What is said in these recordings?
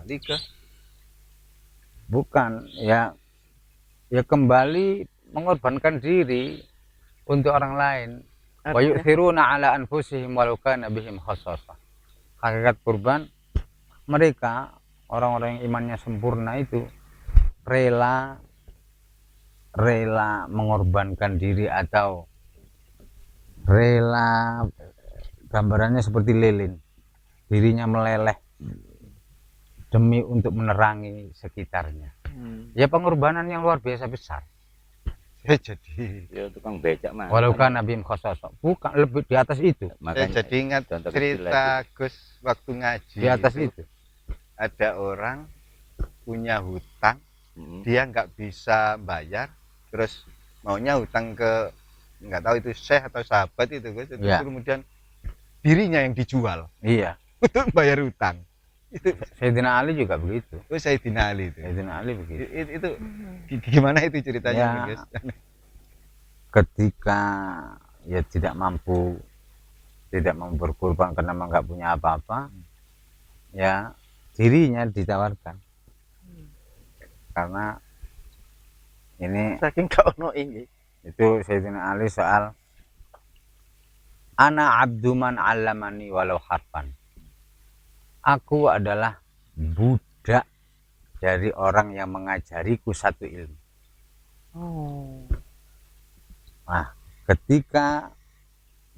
kembali ke bukan ya, ya kembali mengorbankan diri untuk orang lain. Wa Artinya yu'thiruna ala anfusihim walau kana bihim khassasah. Hakikat kurban, mereka orang-orang yang imannya sempurna itu rela mengorbankan diri, atau rela, gambarannya seperti lilin, dirinya meleleh demi untuk menerangi sekitarnya. Ya pengorbanan yang luar biasa besar. saya jadi Ya tukang becak mah. Walau kan Nabi Khososok, bukan, lebih di atas itu, saya jadi ingat contoh kecil cerita Gus waktu ngaji di atas itu. ada orang punya hutang, Mm-mm. dia nggak bisa bayar, terus maunya hutang ke nggak tahu itu syekh atau sahabat itu Gus, itu Ya. kemudian dirinya yang dijual Iya, untuk bayar hutang. Itu Sayyidina Ali juga begitu. Sayyidina Ali itu. Sayyidina Ali begitu. Itu gimana itu ceritanya Ya. nih, Gus? Ketika ya tidak mampu berkorban karena memang nggak punya apa-apa, ya dirinya ditawarkan. Karena ini saking gak ono ini. itu Sayyidina Ali soal ana abdu man 'allamani walau harfan. Aku adalah budak dari orang yang mengajariku satu ilmu. Oh. Nah, ketika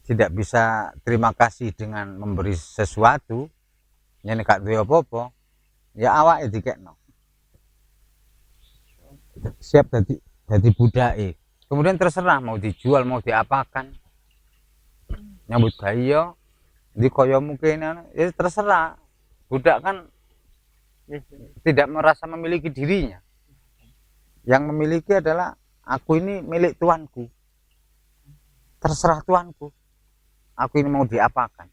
tidak bisa terima kasih dengan memberi sesuatu, nyene gak duwe apa-apa, ya awake dikekno. Siap jadi budake. Kemudian terserah mau dijual, mau diapakan. Nyambut gawe ya di kaya mungkin ya terserah. Budak kan tidak merasa memiliki dirinya. Yang memiliki adalah aku ini milik tuanku. Terserah tuanku. Aku ini mau diapakan.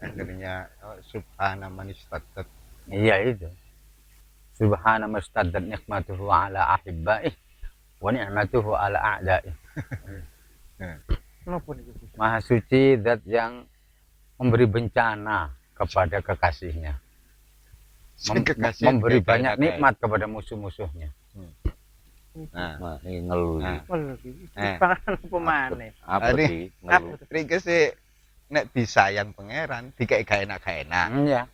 Akhirnya subhana man istadat. Iya itu. Subhana mastaddat nikmatuhu ala ahibbaih wa ni'matuhu ala a'daih. Kenapa nih? Maha suci zat yang memberi bencana kepada kekasihnya. Kekasih Memberi kayak banyak kayak. nikmat kepada musuh-musuhnya. Nah, Ini ngeluh. Nah. Panganan apa maneh? Apa Tadi, sih ngeluh? Rike sih nek disayang pangeran dikai gak enak-enak. Ya,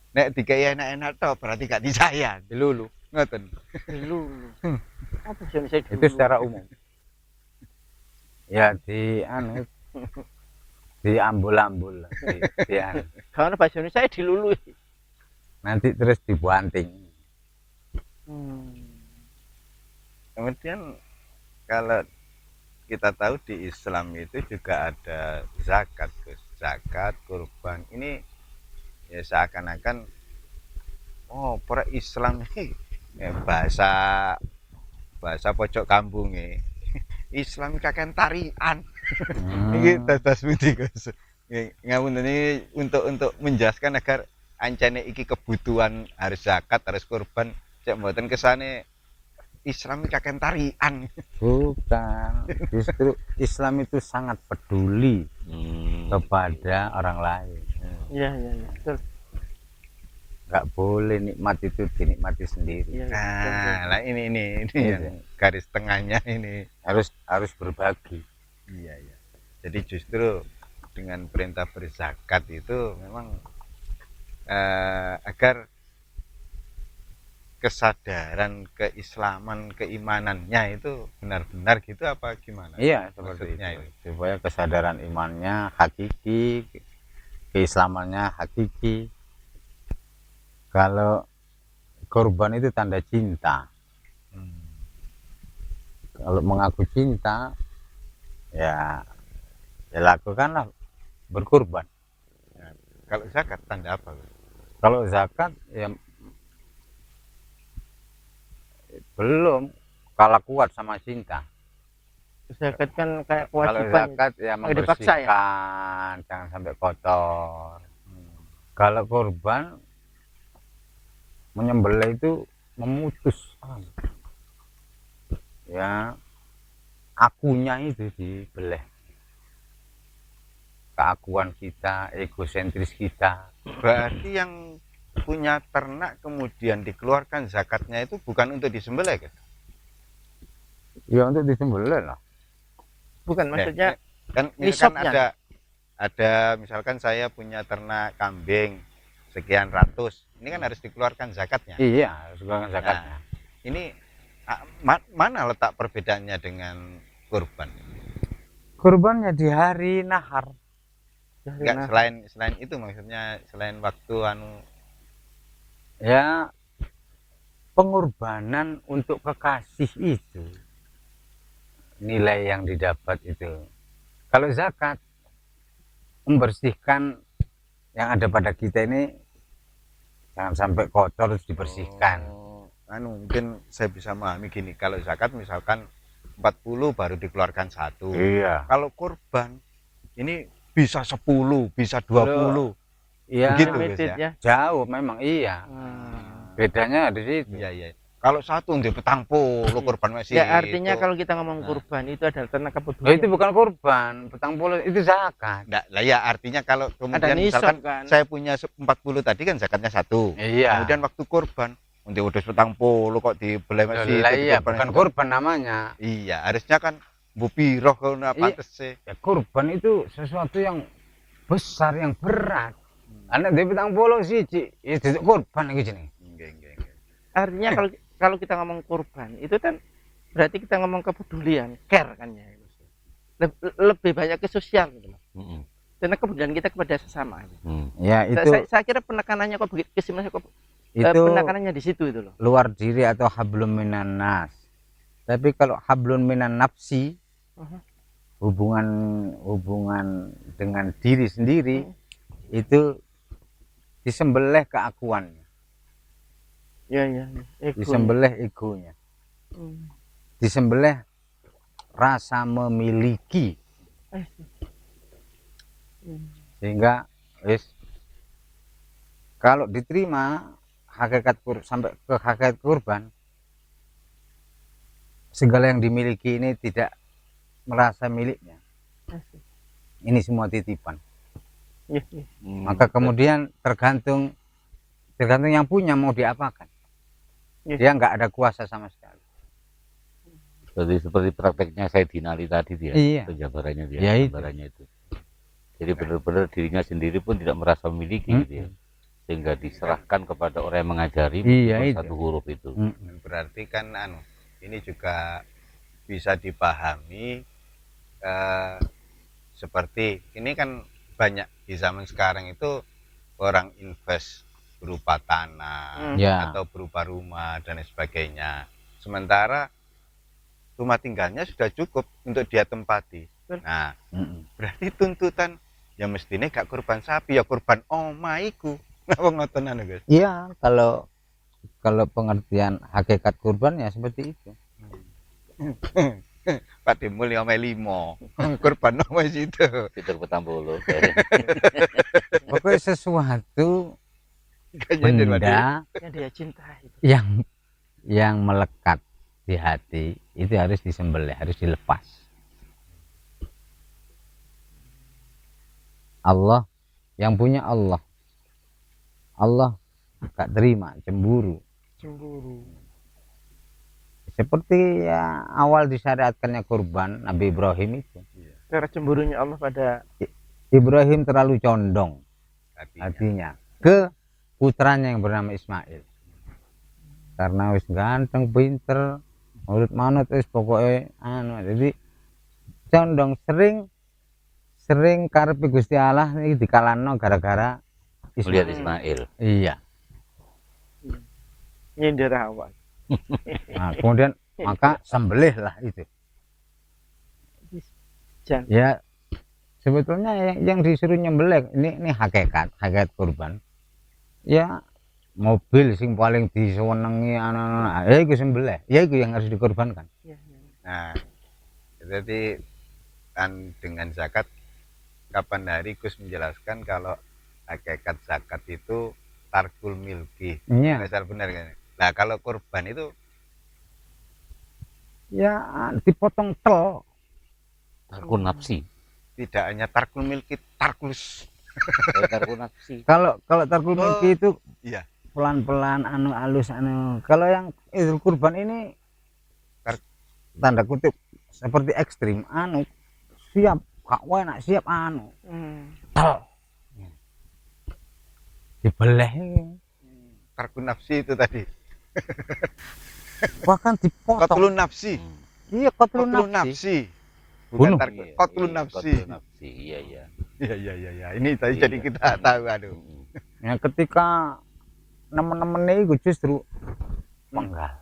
Nek dikai enak-enak tok berarti gak disayang. dilulu. Ngoten. Dulu. Apa sih saya dulu? Itu secara umum. Ya di ambul-ambul, di anu. Karena bahasa Indonesia saya dilulu. Nanti terus dibanting. Kemudian kalau kita tahu di Islam itu juga ada zakat, Gus. Zakat, kurban. Ini ya seakan-akan para Islam ini bahasa pojok kampung Islam kakek tarian. Ini dados pundi Gus. Ngapunten ini untuk menjelaskan agar ancane iki kebutuhan harus zakat, harus kurban, cek mboten kesane Islam kakek tarian. Bukan, justru Islam itu sangat peduli kepada orang lain. Iya. Betul. Nggak boleh nikmat itu dinikmati sendiri. Iya. Nah, ini yang garis tengahnya ini Harus berbagi. iya. Jadi justru dengan perintah berzakat itu memang agar kesadaran keislaman, keimanannya itu benar-benar gitu apa gimana? Iya, seperti Maksudnya itu. Supaya kesadaran imannya hakiki, keislamannya hakiki. Kalau korban itu tanda cinta. Kalau mengaku cinta, ya lakukanlah berkorban. Kalau zakat tanda apa? Kalau zakat ya belum kalah kuat sama cinta. Zakat kan kayak Kalau kewajiban. zakat ya dipaksa ya? membersihkan, jangan sampai kotor. Kalau korban menyembelih itu memutus ya akunya itu dibeleh. keakuan kita, egosentris kita. Berarti yang punya ternak kemudian dikeluarkan zakatnya itu bukan untuk disembelih kan? Ya untuk disembelih lah. Bukan maksudnya Kan misalkan nisabnya. ada misalkan saya punya ternak kambing sekian ratus, ini kan harus dikeluarkan zakatnya. Iya, harus keluarkan zakatnya. Ini mana letak perbedaannya dengan kurban? Kurbannya di hari nahar. Enggak, selain itu maksudnya selain waktu Ya, pengorbanan untuk kekasih itu nilai yang didapat itu. Kalau zakat membersihkan yang ada pada kita ini jangan sampai kotor, harus dibersihkan. mungkin saya bisa memahami gini, kalau zakat misalkan 40 baru dikeluarkan satu. Iya. Kalau kurban ini bisa 10, bisa 20. Iya. Begitu, Gus, Limited ya? ya. Jauh memang iya. Bedanya di situ. Iya. Kalau satu untuk petang puluh kurban masih. Ya artinya itu. kalau kita ngomong kurban itu adalah ternak Oh, kepedulian. itu bukan kurban, petang puluh itu zakat. Nggak, lah ya artinya kalau Ada kemudian nisab misalkan kan. saya punya 40 tadi kan zakatnya satu. Iya. Kemudian waktu kurban untuk udah petang puluh kok dibeli masih Lah itu iya, dikorban bukan itu. kurban namanya. Iya, harusnya kan bupiroh kalau apa sih? Ya, kurban itu sesuatu yang besar, yang berat. Anak dia petang puluh sih, itu kurban gitu nih. Enggak. Artinya kalau kita ngomong kurban itu kan berarti kita ngomong kepedulian, care kan ya. Lebih banyak ke sosial gitu loh. Karena kepedulian kita kepada sesama. Ya itu Saya kira penekanannya kok begitu, kesimpulannya kok itu penekanannya di situ itu loh. luar diri atau hablum minan nas. Tapi kalau hablum minan nafsi, hubungan dengan diri sendiri itu disembelih keakuannya, Iya. disembelih egonya, disembelih rasa memiliki, sehingga kalau diterima sampai ke hakikat kurban, segala yang dimiliki ini tidak merasa miliknya, ini semua titipan. Maka kemudian tergantung yang punya mau diapakan. Dia nggak ada kuasa sama sekali. Seperti prakteknya Sayyidina Ali tadi dia, Iya. penjabarannya dia, Ya, itu. gambarannya itu. Jadi benar-benar dirinya sendiri pun tidak merasa memiliki gitu ya. Sehingga diserahkan kepada orang yang mengajari Iya, itu. satu huruf itu. Berarti kan ini juga bisa dipahami seperti ini kan banyak di zaman sekarang itu orang invest berupa tanah Ya. atau berupa rumah dan sebagainya. Sementara rumah tinggalnya sudah cukup untuk dia tempati. Nah, berarti tuntutan ya mestinya gak kurban sapi ya kurban omaiku. Napa ngoten anu, Guys? Iya, kalau pengertian hakikat kurban ya seperti itu. Pak Demul ya omai 5. Kurban omai situ. Fitur petang puluh. Pokoknya sesuatu Kayaknya benda Yang dia cintai. yang melekat di hati itu harus disembelih, harus dilepas. Allah yang punya Allah gak terima, cemburu. Seperti ya awal disyariatkannya kurban Nabi Ibrahim itu. Karena cemburunya Allah pada Ibrahim terlalu condong hatinya ke putranya yang bernama Ismail. Karena wis ganteng, pinter, menurut manut wis pokoknya jadi condong sering karepe Gusti Allah ini dikalahno gara-gara Melihat Ismail. Iya. nyindir Hawa. Nah, kemudian maka sembelihlah itu. Jangan. Ya sebetulnya yang disuruh nyembelih ini hakikat kurban. Ya mobil sing paling disenengi anak-anak, ya itu sembelih, ya itu yang harus dikorbankan. Nah, jadi kan dengan zakat kapan hari Gus menjelaskan kalau hakikat zakat itu tarkul milki. Iya. Benar kan? Nah, kalau kurban itu Ya dipotong tel. Tarkun nafsi. tidak hanya tarkul milki, tarkulus. Tarku nafsi. Kalau tarkul milki itu Iya. pelan-pelan anu halus anu. Kalau yang idul kurban ini Tar- tanda kutip seperti ekstrim anu siap gak enak siap anu tel dibeleh Tarkul nafsi itu tadi. bahkan dipotong. Qatlun nafsi. Iya kotlun Qatlun nafsi. nafsi. Bukan Bunuh. tarkul, qatlun nafsi. Qatlun nafsi. Iya, iya. Iya. Ini tadi Iya. jadi kita tahu aduh. Ya ketika nemen-nemen ini justru menggal.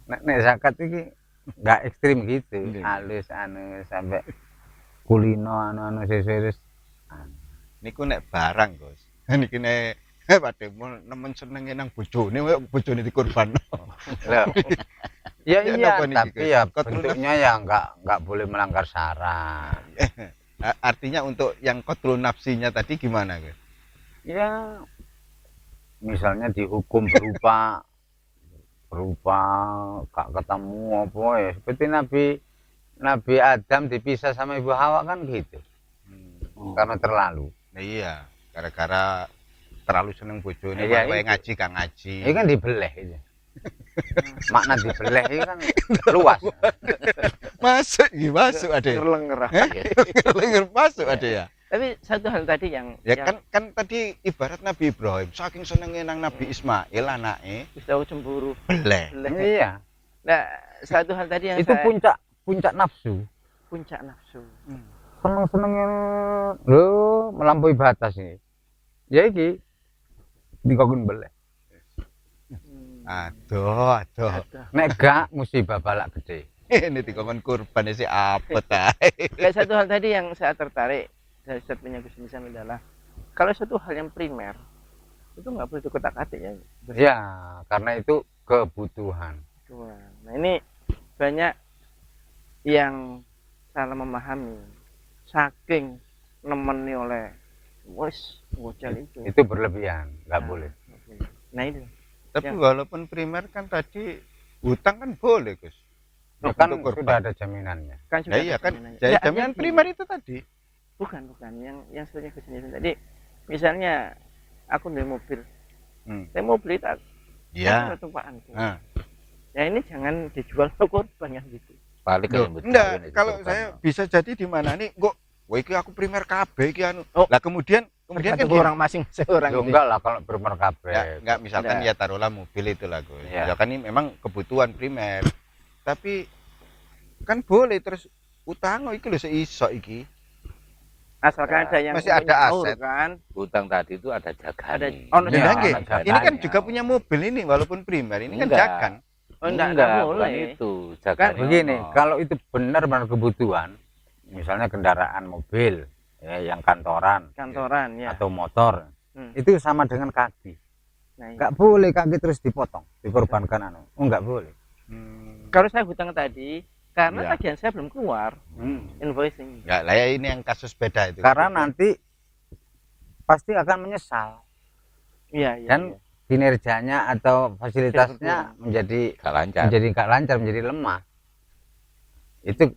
Nek zakat ini nggak ekstrim gitu, Iya. halus anu sampai kulino anu sesuai. Niku nek barang, Gus. Niki nek padhe nemen senenge nang bojone dikurban. Ya Ya, iya, napa niki, tapi Gus? ya Qatlun bentuknya ya nggak boleh melanggar syarat. Artinya untuk yang qatlun nafsinya tadi gimana, Gus? Ya misalnya dihukum berupa gak ketemu apa ya seperti Nabi Adam dipisah sama Ibu Hawa kan gitu karena terlalu. Nah, iya, gara-gara terlalu seneng bojone, Iya, wae itu. ngaji gak ngaji. Ini kan dibeleh itu. Makna dibeleh itu kan luas. Masuk ada ya. Terlengerah. Masuk ada ya. Tapi satu hal tadi yang Ya kan tadi ibarat Nabi Ibrahim saking senenge nang Nabi Ismail anake wis tahu cemburu. beleh. Iya, Nah, satu hal tadi yang itu saya puncak nafsu. puncak nafsu. Seneng-senengnya lho melampaui batas ini. Ya iki dikokon beleh. Aduh. Nek gak musibah balak gede. Ini dikon kurban si apa ta? Kayak satu hal tadi yang saya tertarik dari statementnya Gus Nisan adalah kalau satu hal yang primer itu nggak boleh dikotak-atik ya. Ya, karena itu kebutuhan. Nah ini banyak yang salah memahami saking nemeni oleh wes bocah itu. Itu berlebihan, nggak boleh. Nah itu. Tapi Ya. walaupun primer kan tadi hutang kan boleh, Gus. Ya kan Untuk kurban. sudah ada jaminannya. Kan Nah, iya kan. jaminannya. Jadi Ya, jaminan yang- primer itu tadi. bukan yang sebenarnya Gus Nisan tadi misalnya aku dari mobil saya mau beli tak Iya. ada tumpahanku. Nah. Ya ini jangan dijual ke korban kan gitu. Balik Loh, ke enggak, kalau saya bisa jadi di mana nih kok wah iki aku primer KB iki anu. Oh. Lah kemudian kan Tergantung gini. orang masing-masing orang Loh, ini. enggak lah kalau bermerkabeh. Ya, enggak misalkan Enggak. ya taruhlah mobil itu lah Gus. Iya. Ya kan ini memang kebutuhan primer. Tapi kan boleh terus utang iki lho seiso iki. Asalkan Ya, ada yang masih untuk ada nyaur, aset. kan. Hutang tadi itu ada jagani. Ada- oh, ada Ya, jagani. nggih. ada Ini kan jaganya. juga punya mobil ini walaupun primer. Ini kan Enggak. jagan. Oh enggak bukan boleh. itu. Kan Jagani Begini, ono. kalau itu benar-benar kebutuhan, misalnya kendaraan mobil, ya, yang kantoran, Kantoran ya. atau motor, Hmm. itu sama dengan kaki. Nah, iya. Enggak boleh kaki terus dipotong, dikorbankan anu. Oh, enggak boleh. Kalau saya hutang tadi karena Ya. tagihan saya belum keluar invoicing. Enggak lah ya ini yang kasus beda itu. Karena nanti pasti akan menyesal Iya iya. dan iya. kinerjanya atau fasilitasnya menjadi Gak lancar. nggak lancar, menjadi lemah.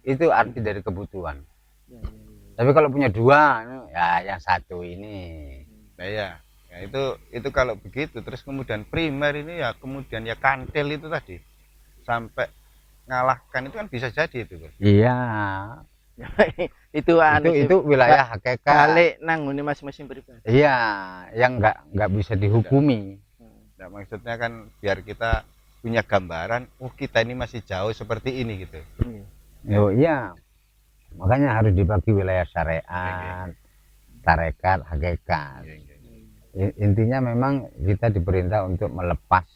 Itu arti dari kebutuhan. Iya, iya, iya. Tapi kalau punya dua, ya yang satu ini. Nah, ya. Ya, itu kalau begitu terus kemudian primer ini ya kemudian ya kantil itu tadi sampai ngalahkan itu kan bisa jadi itu Gus. Iya. itu anu sih, Itu wilayah hakikat. balik nangguni masing-masing pribadi. Iya, yang nggak bisa dihukumi. Nah, maksudnya kan biar kita punya gambaran, oh kita ini masih jauh seperti ini gitu. Iya. Oh iya. Makanya harus dibagi wilayah syariat, tarekat, hakikat. Intinya memang kita diperintah untuk melepas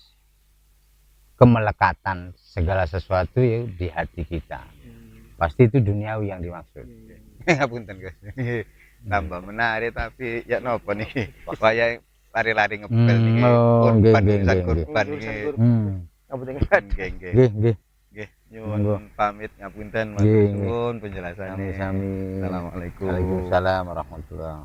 kemelekatan segala sesuatu ya di hati kita. Pasti itu duniawi yang dimaksud. Ngapunten Guys. Tambah menarik tapi ya nopo nih. Waya lari-lari ngepel nih. Oh, Kurban nggih, urusan nggih, kurban nggih. nih. Ngapunten. Nggih nggih. Nggih, nggih. Nggih, Monggo. nyuwun pamit ngapunten Nggih, nggih. matur penjelasannya. Sami-sami. Assalamualaikum. Waalaikumsalam warahmatullahi